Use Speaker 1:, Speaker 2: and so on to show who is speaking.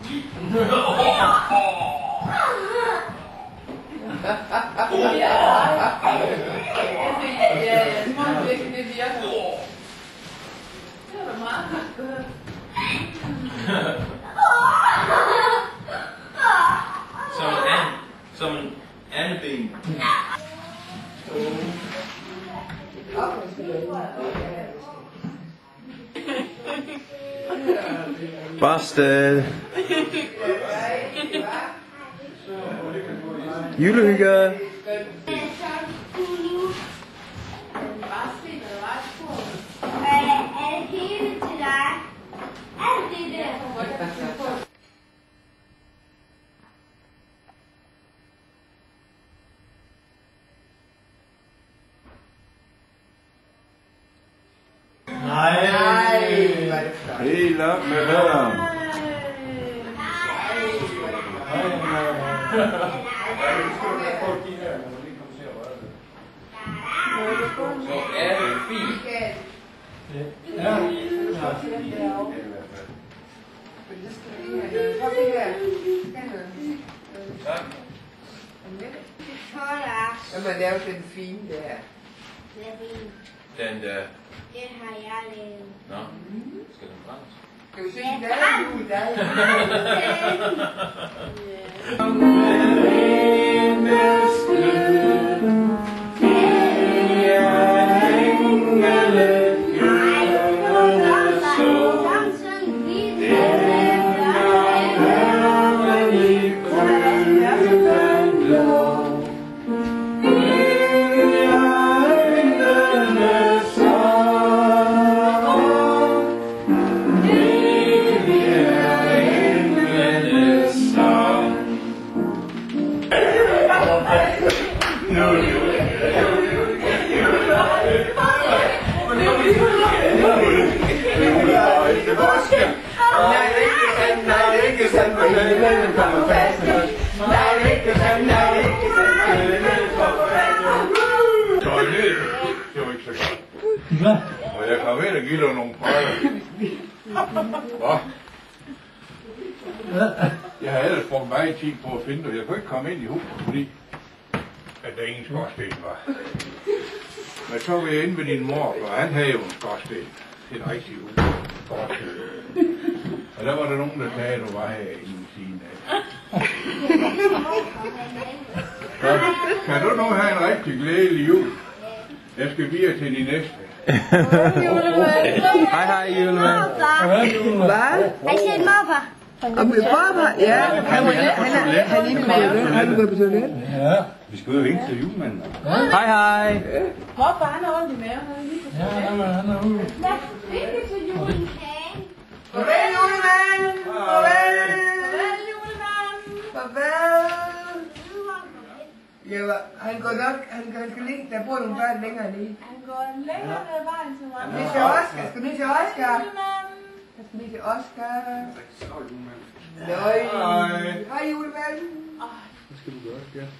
Speaker 1: Det virker. Det var meget godt.
Speaker 2: Som en andeben.
Speaker 3: Busted. Julehygge. Helt op med døren.
Speaker 2: Så er det fint.
Speaker 1: Ja.
Speaker 4: Jamen, lave den fine der.
Speaker 2: Den der.
Speaker 5: Den har jeg lavet.
Speaker 2: Nå, skal den brændes?
Speaker 4: Skal vi synge der jul der?
Speaker 6: Og jeg kan ved at give dig nogle prøver. Jeg har ellers brugt meget tid på at finde det. Jeg kunne ikke komme ind i huset, fordi at der ingen skorsten var. Men så var jeg inde ved din mor, og han havde jo en skorsten. Et rigtig hus. Og der var der nogen, der sagde, at du var herinde ved siden af. Så kan du nu have en rigtig glædelig jul? Jeg skal videre til de næste.
Speaker 3: Hej hej julemand.
Speaker 4: Hvad?
Speaker 5: Har I set morfar?
Speaker 4: Og med farfar, ja. Han er inde på toilet.
Speaker 6: Ja. Vi skal ud og vinke til julemanden.
Speaker 3: Hej hej.
Speaker 1: Morfar, han har ondt i maven. Han er lige på toilet.
Speaker 6: Han er ude.
Speaker 1: Ja, ikke til julen.
Speaker 4: Farvel, julemand! Farvel!
Speaker 1: Farvel, julemand.
Speaker 4: Farvel! Ja, han går nok, han skal ligge, der bor nogle børn længere lige.
Speaker 1: Han går længere ned ad vejen til mig.
Speaker 4: Skal til Oscar, skal vi til Oscar? Jeg skal lige til Oscar. Nøj. Hej julemand.
Speaker 6: Hvad skal du gøre, Skjert?